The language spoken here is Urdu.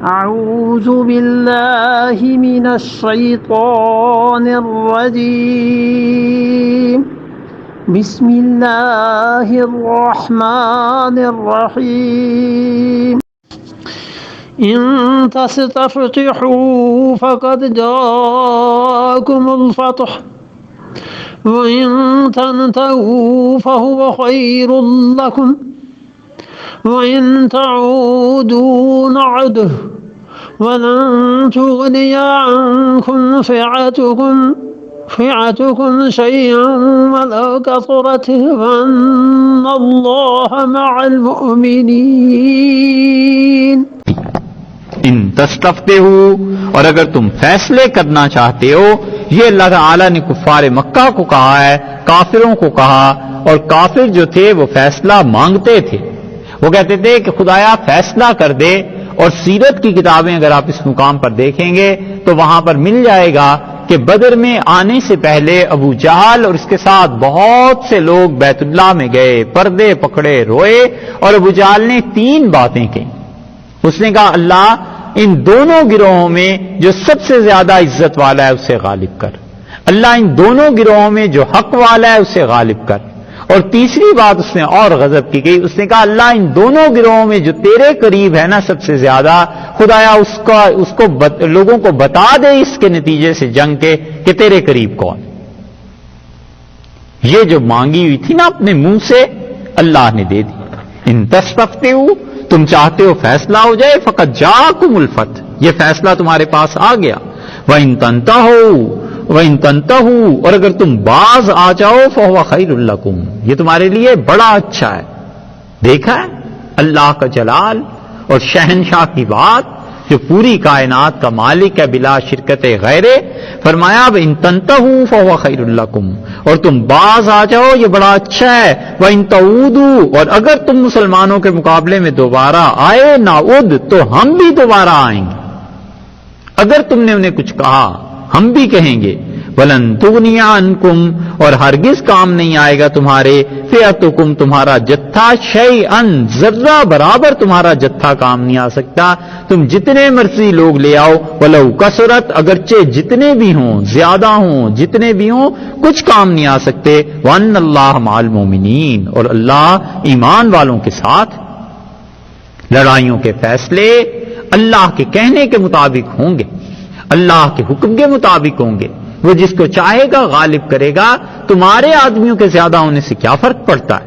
أعوذ بالله من الشيطان الرجيم بسم الله الرحمن الرحيم إن تستفتحوا فقد جاءكم الفتح وإن تنتهوا فهو خير لكم وإن تعودوا نعده ولن تغني عنكم فئتكم شيئا ولو كثرت وأن الله مع المؤمنين ان تستفتحوا، اور اگر تم فیصلے کرنا چاہتے ہو، یہ اللہ تعالیٰ نے کفار مکہ کو کہا ہے، کافروں کو کہا، اور کافر جو تھے وہ فیصلہ مانگتے تھے، وہ کہتے تھے کہ خدایا فیصلہ کر دے. اور سیرت کی کتابیں اگر آپ اس مقام پر دیکھیں گے تو وہاں پر مل جائے گا کہ بدر میں آنے سے پہلے ابو جہل اور اس کے ساتھ بہت سے لوگ بیت اللہ میں گئے، پردے پکڑے، روئے، اور ابو جہل نے 3 باتیں کہیں. اس نے کہا اللہ ان دونوں گروہوں میں جو سب سے زیادہ عزت والا ہے اسے غالب کر، اللہ ان دونوں گروہوں میں جو حق والا ہے اسے غالب کر. اور تیسری بات اس نے اور غضب کی گئی، اس نے کہا اللہ ان دونوں گروہوں میں جو تیرے قریب ہے نا سب سے زیادہ، خدایا اس کو لوگوں کو بتا دے اس کے نتیجے سے جنگ کے کہ تیرے قریب کون. یہ جو مانگی ہوئی تھی نا اپنے منہ سے، اللہ نے دے دی. ان تستفتحوا، تم چاہتے ہو فیصلہ ہو جائے، فقط جاءکم الفتح، یہ فیصلہ تمہارے پاس آ گیا. وَإِن تَنْتَهُوا، اور اگر تم باز آ جاؤ فَهُوَ خَيْرٌ لَكُمْ، یہ تمہارے لیے بڑا اچھا ہے. دیکھا ہے اللہ کا جلال اور شہنشاہ کی بات، جو پوری کائنات کا مالک ہے بلا شرکت غیرے. فرمایا وَإِن تَنْتَهُوا فَهُوَ خَيْرٌ لَكُمْ، اور تم باز آ جاؤ یہ بڑا اچھا ہے. وَإِن تَعُودُوا، اور اگر تم مسلمانوں کے مقابلے میں دوبارہ آئے نعود، تو ہم بھی دوبارہ آئیں گے. اگر تم نے انہیں کچھ کہا ہم بھی کہیں گے. وَلَن تُغْنِيَ عَنْكُمْ، اور ہرگز کام نہیں آئے گا تمہارے، فِئَتُكُمْ، تمہارا جتھا، شَيْئًا، ذرہ برابر تمہارا جتھا کام نہیں آ سکتا. تم جتنے مرضی لوگ لے آؤ، وَلَوْ كَثُرَتْ، اگرچہ جتنے بھی ہوں، زیادہ ہوں، جتنے بھی ہوں، کچھ کام نہیں آ سکتے. وَأَنَّ اللَّهَ مَعَ الْمُؤْمِنِينَ، اور اللہ ایمان والوں کے ساتھ. لڑائیوں کے فیصلے اللہ کے کہنے کے مطابق ہوں گے، اللہ کے حکم کے مطابق ہوں گے. وہ جس کو چاہے گا غالب کرے گا. تمہارے آدمیوں کے زیادہ ہونے سے کیا فرق پڑتا ہے؟